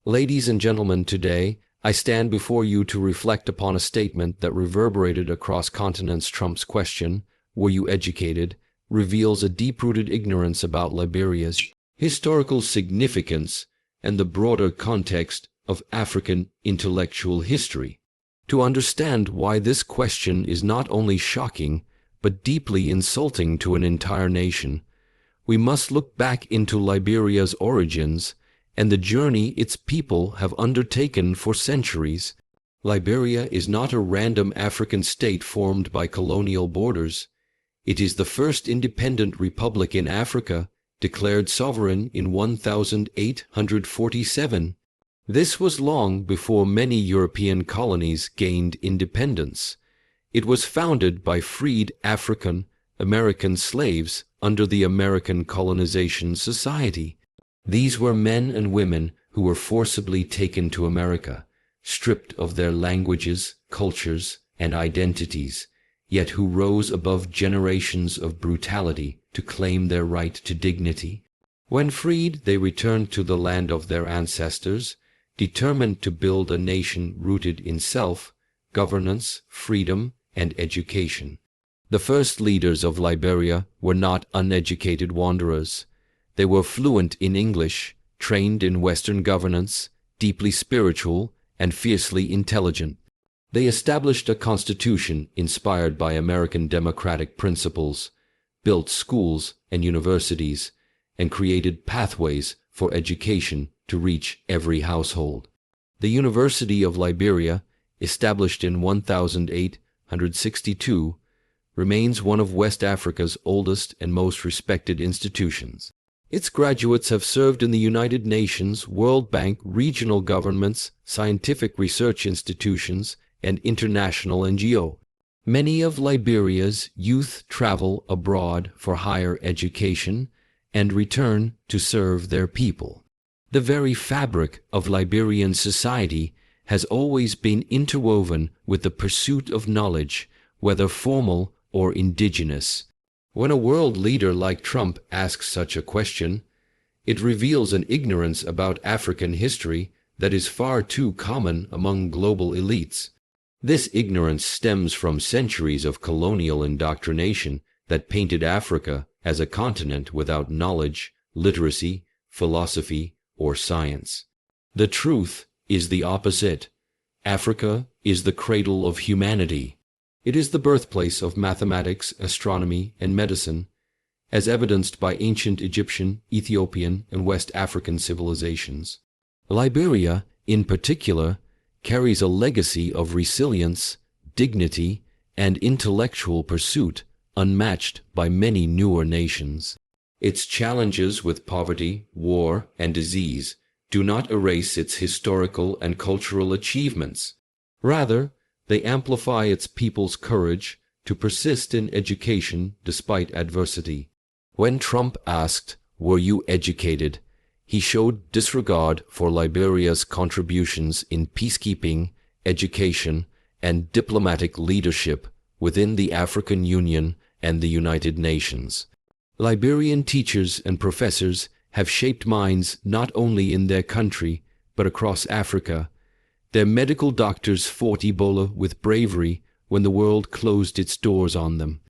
Ladies and gentlemen, today I stand before you to reflect upon a statement that reverberated across continents. Trump's question, "Were you educated?" reveals a deep-rooted ignorance about Liberia's historical significance and the broader context of African intellectual history. To understand why this question is not only shocking, but deeply insulting to an entire nation, we must look back into Liberia's origins and the journey its people have undertaken for centuries. Liberia is not a random African state formed by colonial borders. It is the first independent republic in Africa, declared sovereign in 1847. This was long before many European colonies gained independence. It was founded by freed African American slaves under the American Colonization Society. These were men and women who were forcibly taken to America, stripped of their languages, cultures, and identities, yet who rose above generations of brutality to claim their right to dignity. When freed, they returned to the land of their ancestors, determined to build a nation rooted in self-governance, freedom, and education. The first leaders of Liberia were not uneducated wanderers. They were fluent in English, trained in Western governance, deeply spiritual, and fiercely intelligent. They established a constitution inspired by American democratic principles, built schools and universities, and created pathways for education to reach every household. The University of Liberia, established in 1862, remains one of West Africa's oldest and most respected institutions. Its graduates have served in the United Nations, World Bank, regional governments, scientific research institutions, and international NGO. Many of Liberia's youth travel abroad for higher education and return to serve their people. The very fabric of Liberian society has always been interwoven with the pursuit of knowledge, whether formal or indigenous. When a world leader like Trump asks such a question, it reveals an ignorance about African history that is far too common among global elites. This ignorance stems from centuries of colonial indoctrination that painted Africa as a continent without knowledge, literacy, philosophy, or science. The truth is the opposite. Africa is the cradle of humanity. It is the birthplace of mathematics, astronomy, and medicine, as evidenced by ancient Egyptian, Ethiopian, and West African civilizations. Liberia, in particular, carries a legacy of resilience, dignity, and intellectual pursuit unmatched by many newer nations. Its challenges with poverty, war, and disease do not erase its historical and cultural achievements. Rather, they amplify its people's courage to persist in education despite adversity. When Trump asked, "Were you educated?" he showed disregard for Liberia's contributions in peacekeeping, education, and diplomatic leadership within the African Union and the United Nations. Liberian teachers and professors have shaped minds not only in their country, but across Africa. Their medical doctors fought Ebola with bravery when the world closed its doors on them.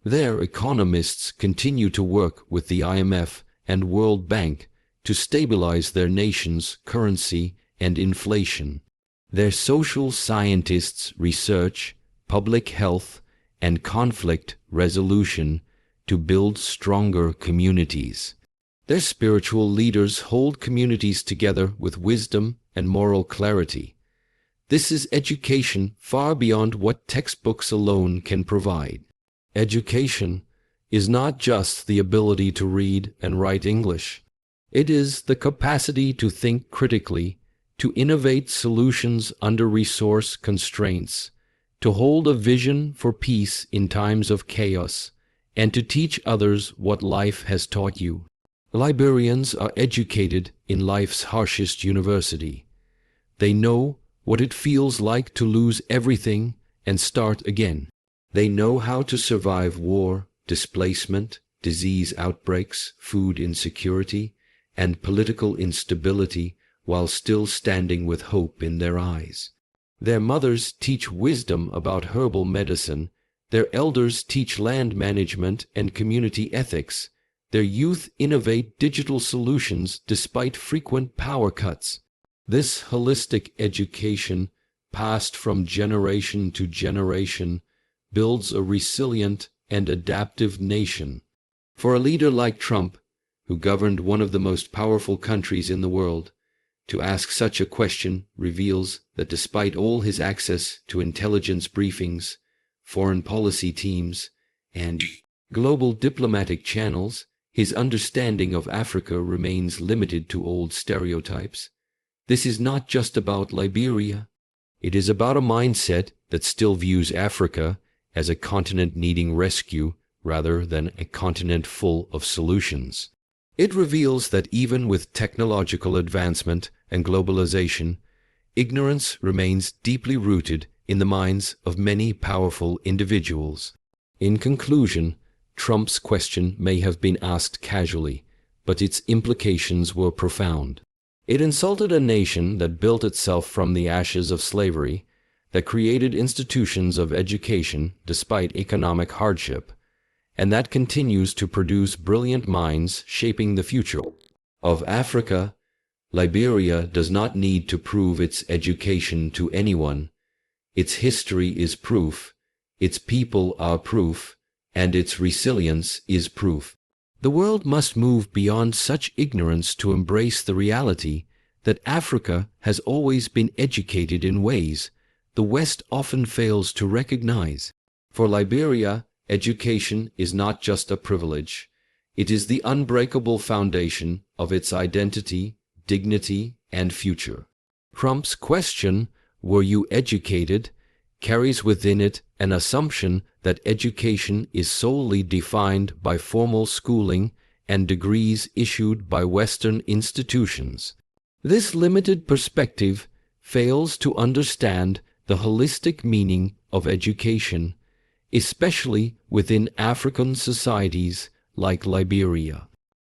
Their economists continue to work with the IMF and World Bank to stabilize their nation's currency and inflation. Their social scientists research public health and conflict resolution to build stronger communities. Their spiritual leaders hold communities together with wisdom and moral clarity. This is education far beyond what textbooks alone can provide. Education is not just the ability to read and write English. It is the capacity to think critically, to innovate solutions under resource constraints, to hold a vision for peace in times of chaos, and to teach others what life has taught you. Liberians are educated in life's harshest university. They know what it feels like to lose everything and start again. They know how to survive war, displacement, disease outbreaks, food insecurity, and political instability while still standing with hope in their eyes. Their mothers teach wisdom about herbal medicine. Their elders teach land management and community ethics. Their youth innovate digital solutions despite frequent power cuts. This holistic education, passed from generation to generation, builds a resilient and adaptive nation. For a leader like Trump, who governed one of the most powerful countries in the world, to ask such a question reveals that despite all his access to intelligence briefings, foreign policy teams, and global diplomatic channels, his understanding of Africa remains limited to old stereotypes. This is not just about Liberia. It is about a mindset that still views Africa as a continent needing rescue rather than a continent full of solutions. It reveals that even with technological advancement and globalization, ignorance remains deeply rooted in the minds of many powerful individuals. In conclusion, Trump's question may have been asked casually, but its implications were profound. It insulted a nation that built itself from the ashes of slavery, that created institutions of education despite economic hardship, and that continues to produce brilliant minds shaping the future of Africa. Liberia does not need to prove its education to anyone. Its history is proof, its people are proof, and its resilience is proof. The world must move beyond such ignorance to embrace the reality that Africa has always been educated in ways the West often fails to recognize. For Liberia, education is not just a privilege. It is the unbreakable foundation of its identity, dignity, and future. Trump's question, "Were you educated?" carries within it an assumption that education is solely defined by formal schooling and degrees issued by Western institutions. This limited perspective fails to understand the holistic meaning of education, especially within African societies like Liberia.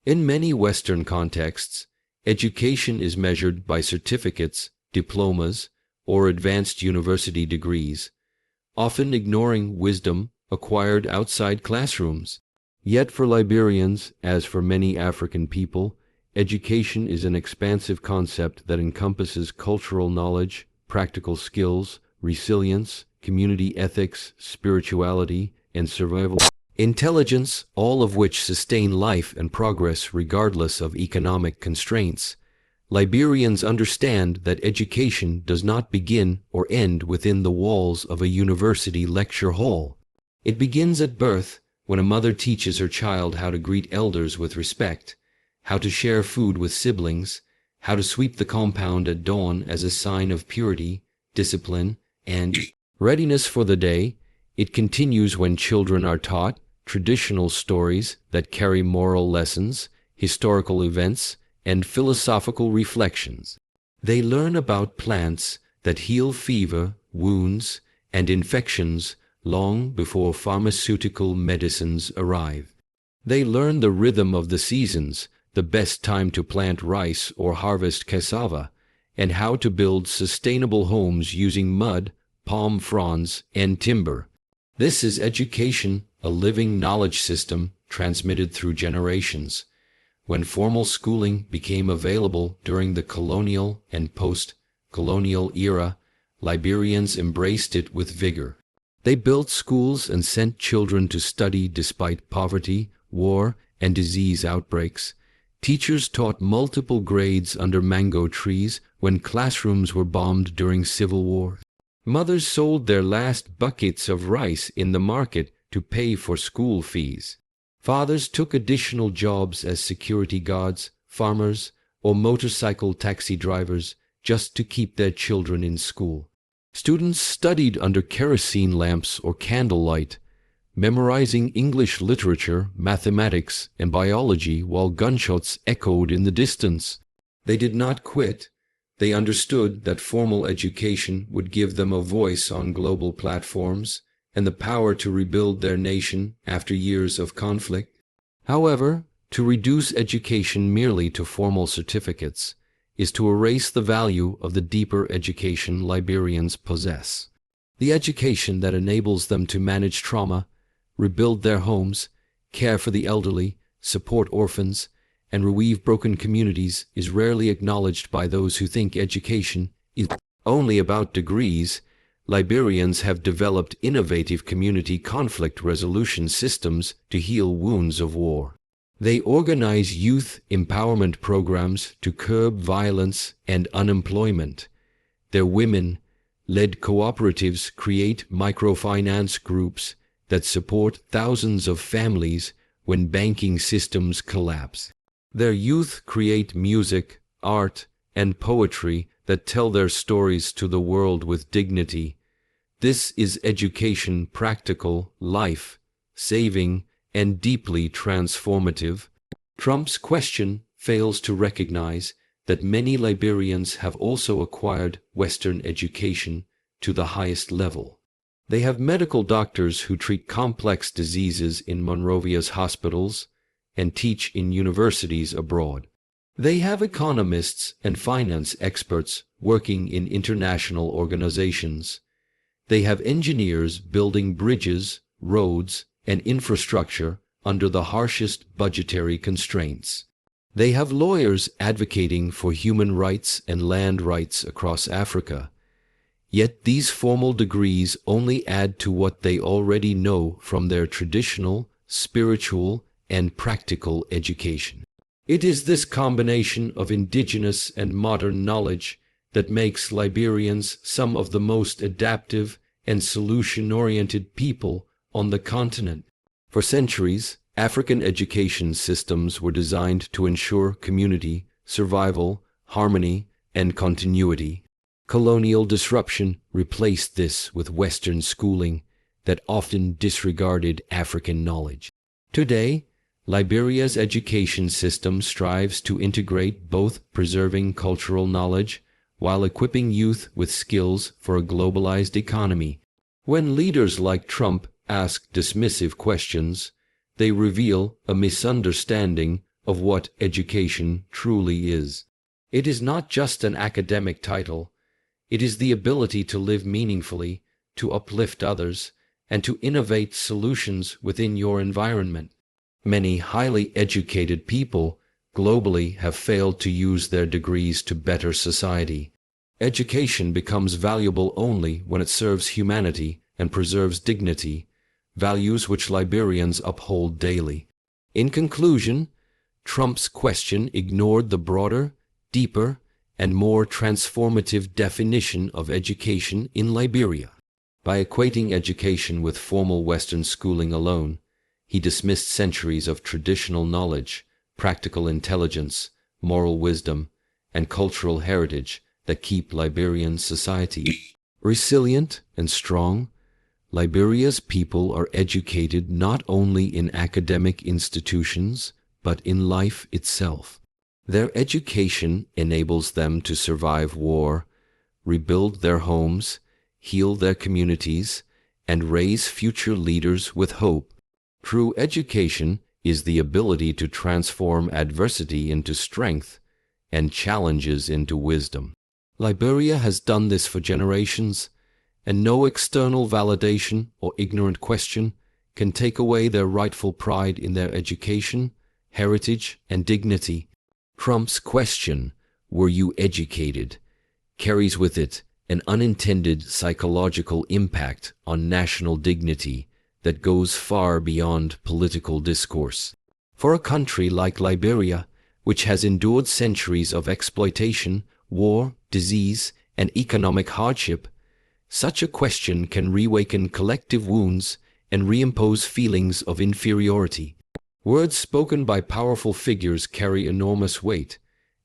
In many Western contexts, education is measured by certificates, diplomas, or advanced university degrees, often ignoring wisdom acquired outside classrooms. Yet for Liberians, as for many African people, education is an expansive concept that encompasses cultural knowledge, practical skills, resilience, community ethics, spirituality, and survival intelligence, all of which sustain life and progress regardless of economic constraints. Liberians understand that education does not begin or end within the walls of a university lecture hall. It begins at birth, when a mother teaches her child how to greet elders with respect, how to share food with siblings, how to sweep the compound at dawn as a sign of purity, discipline, and readiness for the day. It continues when children are taught traditional stories that carry moral lessons, historical events, and philosophical reflections. They learn about plants that heal fever, wounds, and infections long before pharmaceutical medicines arrive. They learn the rhythm of the seasons, the best time to plant rice or harvest cassava, and how to build sustainable homes using mud, palm fronds, and timber. This is education, a living knowledge system transmitted through generations. When formal schooling became available during the colonial and post-colonial era, Liberians embraced it with vigor. They built schools and sent children to study despite poverty, war, and disease outbreaks. Teachers taught multiple grades under mango trees when classrooms were bombed during civil war. Mothers sold their last buckets of rice in the market to pay for school fees. Fathers took additional jobs as security guards, farmers, or motorcycle taxi drivers just to keep their children in school. Students studied under kerosene lamps or candlelight, memorizing English literature, mathematics, and biology while gunshots echoed in the distance. They did not quit. They understood that formal education would give them a voice on global platforms and the power to rebuild their nation after years of conflict. However, to reduce education merely to formal certificates is to erase the value of the deeper education Liberians possess. The education that enables them to manage trauma, rebuild their homes, care for the elderly, support orphans, and reweave broken communities is rarely acknowledged by those who think education is only about degrees. Liberians have developed innovative community conflict resolution systems to heal wounds of war. They organize youth empowerment programs to curb violence and unemployment. Their women-led cooperatives create microfinance groups that support thousands of families when banking systems collapse. Their youth create music, art, and poetry that tell their stories to the world with dignity. This is education practical, life-saving, and deeply transformative. Trump's question fails to recognize that many Liberians have also acquired Western education to the highest level. They have medical doctors who treat complex diseases in Monrovia's hospitals and teach in universities abroad. They have economists and finance experts working in international organizations. They have engineers building bridges, roads, and infrastructure under the harshest budgetary constraints. They have lawyers advocating for human rights and land rights across Africa. Yet these formal degrees only add to what they already know from their traditional, spiritual, and practical education. It is this combination of indigenous and modern knowledge that makes Liberians some of the most adaptive and solution-oriented people on the continent. For centuries, African education systems were designed to ensure community, survival, harmony, and continuity. Colonial disruption replaced this with Western schooling that often disregarded African knowledge. Today, Liberia's education system strives to integrate both preserving cultural knowledge while equipping youth with skills for a globalized economy. When leaders like Trump ask dismissive questions, they reveal a misunderstanding of what education truly is. It is not just an academic title. It is the ability to live meaningfully, to uplift others, and to innovate solutions within your environment. Many highly educated people globally have failed to use their degrees to better society. Education becomes valuable only when it serves humanity and preserves dignity, values which Liberians uphold daily. In conclusion, Trump's question ignored the broader, deeper, and more transformative definition of education in Liberia. By equating education with formal Western schooling alone, he dismissed centuries of traditional knowledge, practical intelligence, moral wisdom, and cultural heritage that keep Liberian society resilient and strong. Liberia's people are educated not only in academic institutions, but in life itself. Their education enables them to survive war, rebuild their homes, heal their communities, and raise future leaders with hope. True education is the ability to transform adversity into strength and challenges into wisdom. Liberia has done this for generations, and no external validation or ignorant question can take away their rightful pride in their education, heritage, and dignity. Trump's question, "Were you educated?" carries with it an unintended psychological impact on national dignity that goes far beyond political discourse. For a country like Liberia, which has endured centuries of exploitation, war, disease, and economic hardship, such a question can reawaken collective wounds and reimpose feelings of inferiority. Words spoken by powerful figures carry enormous weight,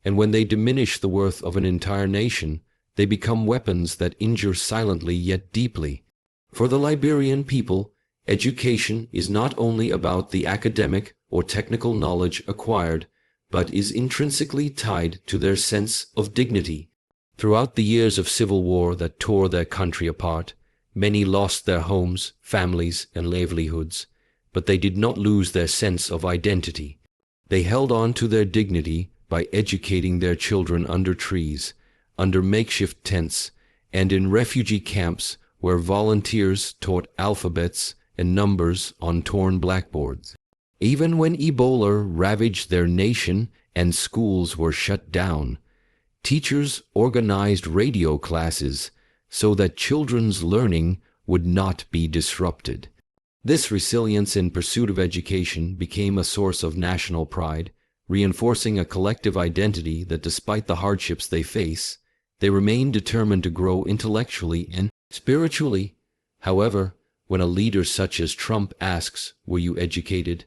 and when they diminish the worth of an entire nation, they become weapons that injure silently yet deeply. For the Liberian people, education is not only about the academic or technical knowledge acquired, but is intrinsically tied to their sense of dignity. Throughout the years of civil war that tore their country apart, many lost their homes, families, and livelihoods, but they did not lose their sense of identity. They held on to their dignity by educating their children under trees, under makeshift tents, and in refugee camps where volunteers taught alphabets and numbers on torn blackboards. Even when Ebola ravaged their nation and schools were shut down, teachers organized radio classes so that children's learning would not be disrupted. This resilience in pursuit of education became a source of national pride, reinforcing a collective identity that despite the hardships they face, they remain determined to grow intellectually and spiritually. However, when a leader such as Trump asks, "Were you educated?"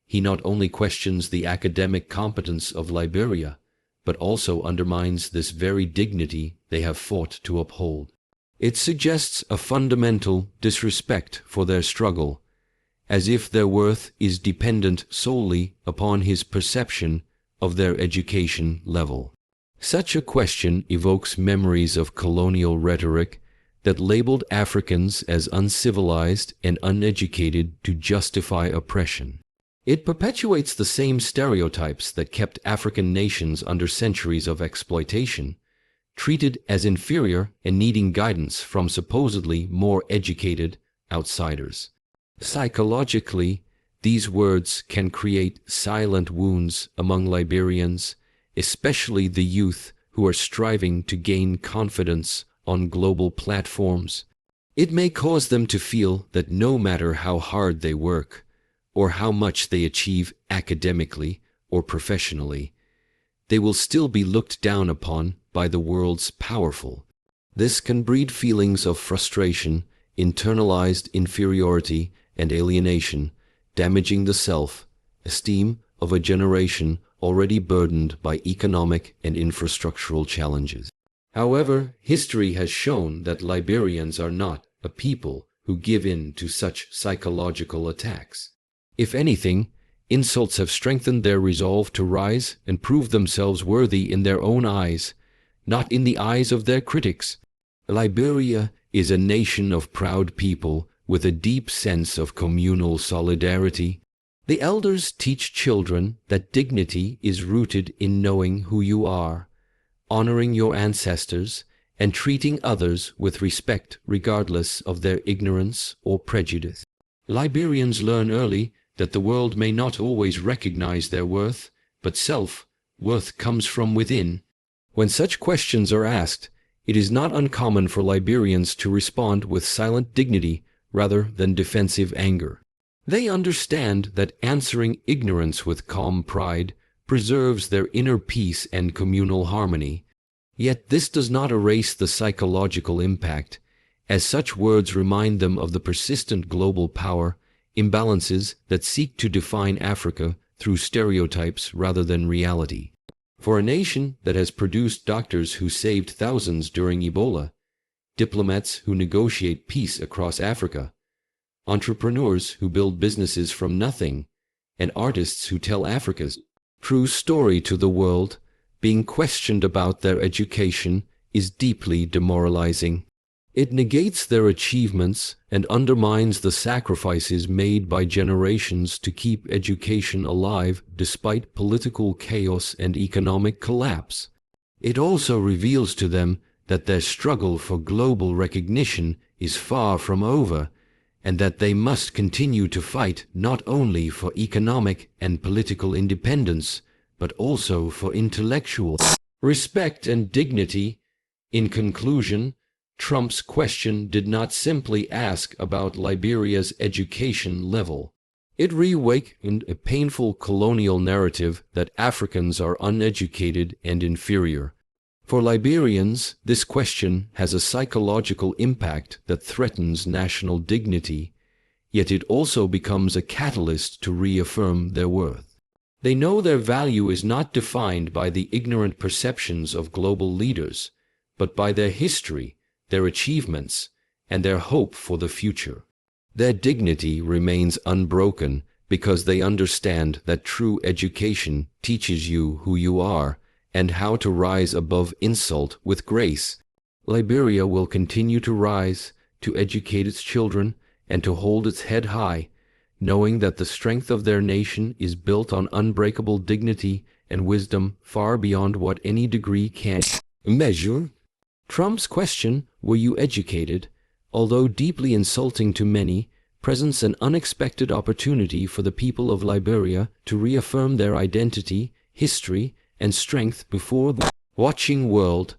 he not only questions the academic competence of Liberia, but also undermines this very dignity they have fought to uphold. It suggests a fundamental disrespect for their struggle, as if their worth is dependent solely upon his perception of their education level. Such a question evokes memories of colonial rhetoric that labeled Africans as uncivilized and uneducated to justify oppression. It perpetuates the same stereotypes that kept African nations under centuries of exploitation, treated as inferior and needing guidance from supposedly more educated outsiders. Psychologically, these words can create silent wounds among Liberians, especially the youth who are striving to gain confidence on global platforms. It may cause them to feel that no matter how hard they work, or how much they achieve academically or professionally, they will still be looked down upon by the world's powerful. This can breed feelings of frustration, internalized inferiority, and alienation, damaging the self-esteem of a generation already burdened by economic and infrastructural challenges. However, history has shown that Liberians are not a people who give in to such psychological attacks. If anything, insults have strengthened their resolve to rise and prove themselves worthy in their own eyes, not in the eyes of their critics. Liberia is a nation of proud people with a deep sense of communal solidarity. The elders teach children that dignity is rooted in knowing who you are, honoring your ancestors, and treating others with respect regardless of their ignorance or prejudice. Liberians learn early that the world may not always recognize their worth, but self-worth comes from within. When such questions are asked, it is not uncommon for Liberians to respond with silent dignity rather than defensive anger. They understand that answering ignorance with calm pride preserves their inner peace and communal harmony. Yet this does not erase the psychological impact, as such words remind them of the persistent global power imbalances that seek to define Africa through stereotypes rather than reality. For a nation that has produced doctors who saved thousands during Ebola, diplomats who negotiate peace across Africa, entrepreneurs who build businesses from nothing, and artists who tell Africa's true story to the world, being questioned about their education is deeply demoralizing. It negates their achievements and undermines the sacrifices made by generations to keep education alive despite political chaos and economic collapse. It also reveals to them that their struggle for global recognition is far from over, and that they must continue to fight not only for economic and political independence, but also for intellectual respect and dignity. In conclusion, Trump's question did not simply ask about Liberia's education level. It reawakened a painful colonial narrative that Africans are uneducated and inferior. For Liberians, this question has a psychological impact that threatens national dignity, yet it also becomes a catalyst to reaffirm their worth. They know their value is not defined by the ignorant perceptions of global leaders, but by their history, their achievements, and their hope for the future. Their dignity remains unbroken because they understand that true education teaches you who you are and how to rise above insult with grace. Liberia will continue to rise, to educate its children, and to hold its head high, knowing that the strength of their nation is built on unbreakable dignity and wisdom far beyond what any degree can measure. Trump's question, "Were you educated?" although deeply insulting to many, presents an unexpected opportunity for the people of Liberia to reaffirm their identity, history, and strength before the watching world.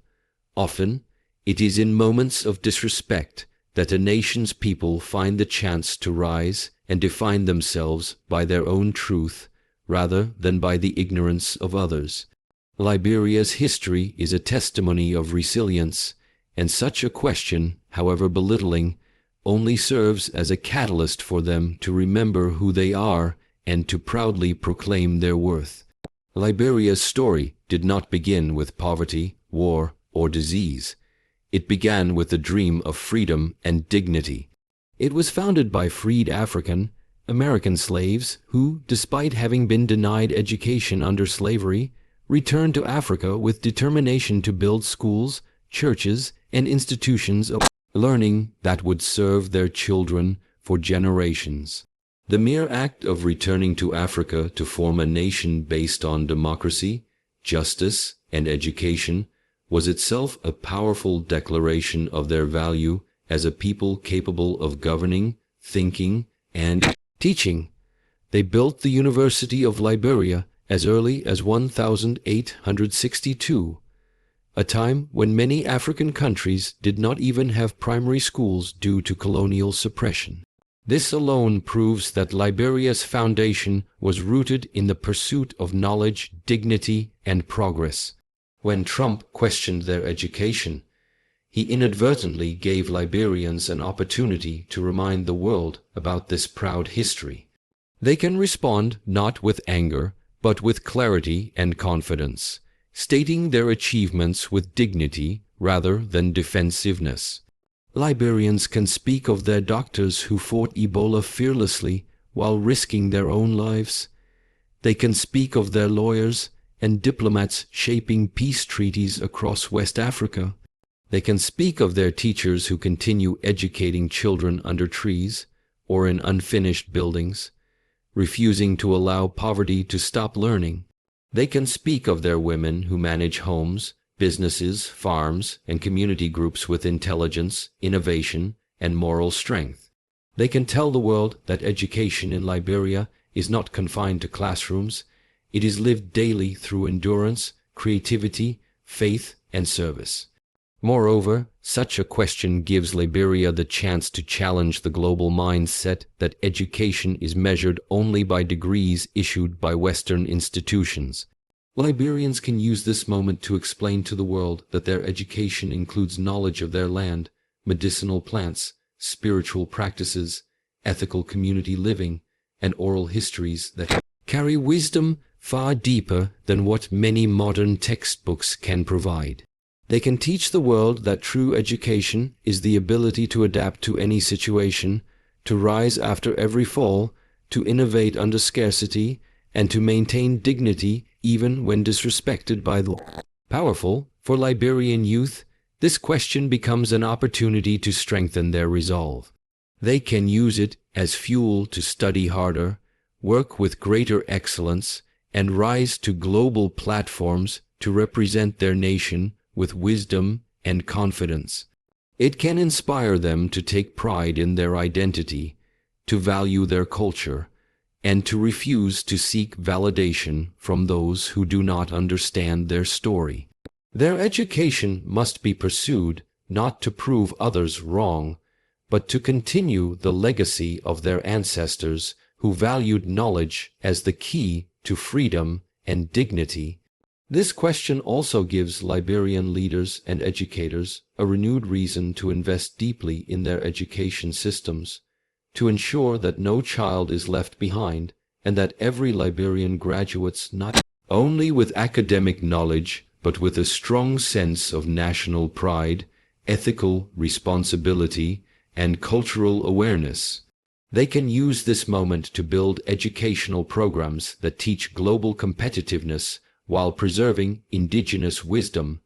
Often, it is in moments of disrespect that a nation's people find the chance to rise and define themselves by their own truth rather than by the ignorance of others. Liberia's history is a testimony of resilience, and such a question, however belittling, only serves as a catalyst for them to remember who they are and to proudly proclaim their worth. Liberia's story did not begin with poverty, war, or disease. It began with the dream of freedom and dignity. It was founded by freed African-American slaves who, despite having been denied education under slavery, returned to Africa with determination to build schools, churches, and institutions of learning that would serve their children for generations. The mere act of returning to Africa to form a nation based on democracy, justice, and education was itself a powerful declaration of their value as a people capable of governing, thinking, and teaching. They built the University of Liberia as early as 1862, a time when many African countries did not even have primary schools due to colonial suppression. This alone proves that Liberia's foundation was rooted in the pursuit of knowledge, dignity, and progress. When Trump questioned their education, he inadvertently gave Liberians an opportunity to remind the world about this proud history. They can respond not with anger, but with clarity and confidence, stating their achievements with dignity rather than defensiveness. Liberians can speak of their doctors who fought Ebola fearlessly while risking their own lives. They can speak of their lawyers and diplomats shaping peace treaties across West Africa. They can speak of their teachers who continue educating children under trees or in unfinished buildings, refusing to allow poverty to stop learning. They can speak of their women who manage homes, businesses, farms, and community groups with intelligence, innovation, and moral strength. They can tell the world that education in Liberia is not confined to classrooms. It is lived daily through endurance, creativity, faith, and service. Moreover, such a question gives Liberia the chance to challenge the global mindset that education is measured only by degrees issued by Western institutions. Liberians can use this moment to explain to the world that their education includes knowledge of their land, medicinal plants, spiritual practices, ethical community living, and oral histories that carry wisdom far deeper than what many modern textbooks can provide. They can teach the world that true education is the ability to adapt to any situation, to rise after every fall, to innovate under scarcity, and to maintain dignity even when disrespected by the powerful. For Liberian youth, this question becomes an opportunity to strengthen their resolve. They can use it as fuel to study harder, work with greater excellence, and rise to global platforms to represent their nation with wisdom and confidence. It can inspire them to take pride in their identity, to value their culture, and to refuse to seek validation from those who do not understand their story. Their education must be pursued not to prove others wrong, but to continue the legacy of their ancestors who valued knowledge as the key to freedom and dignity. This question also gives Liberian leaders and educators a renewed reason to invest deeply in their education systems, to ensure that no child is left behind and that every Liberian graduates not only with academic knowledge but with a strong sense of national pride, ethical responsibility, and cultural awareness. They can use this moment to build educational programs that teach global competitiveness while preserving indigenous wisdom,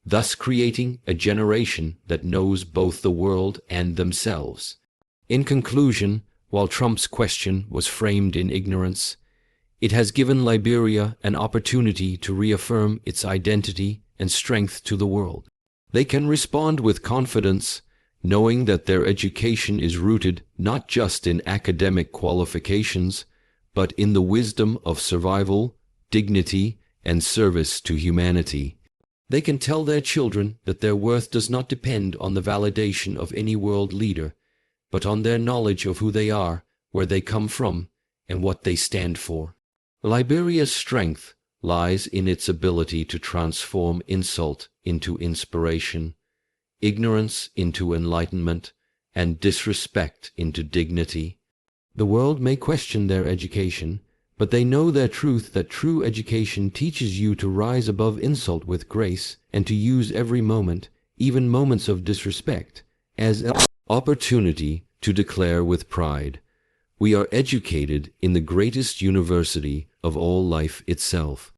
thus creating a generation that knows both the world and themselves. In conclusion, while Trump's question was framed in ignorance, It has given Liberia an opportunity to reaffirm its identity and strength to the world. They can respond with confidence, knowing that their education is rooted not just in academic qualifications, but in the wisdom of survival, dignity, and service to humanity. They can tell their children that their worth does not depend on the validation of any world leader, but on their knowledge of who they are, where they come from, and what they stand for. Liberia's strength lies in its ability to transform insult into inspiration, ignorance into enlightenment, and disrespect into dignity. The world may question their education, but they know their truth that true education teaches you to rise above insult with grace and to use every moment, even moments of disrespect, as an opportunity to declare with pride, "We are educated in the greatest university of all life itself."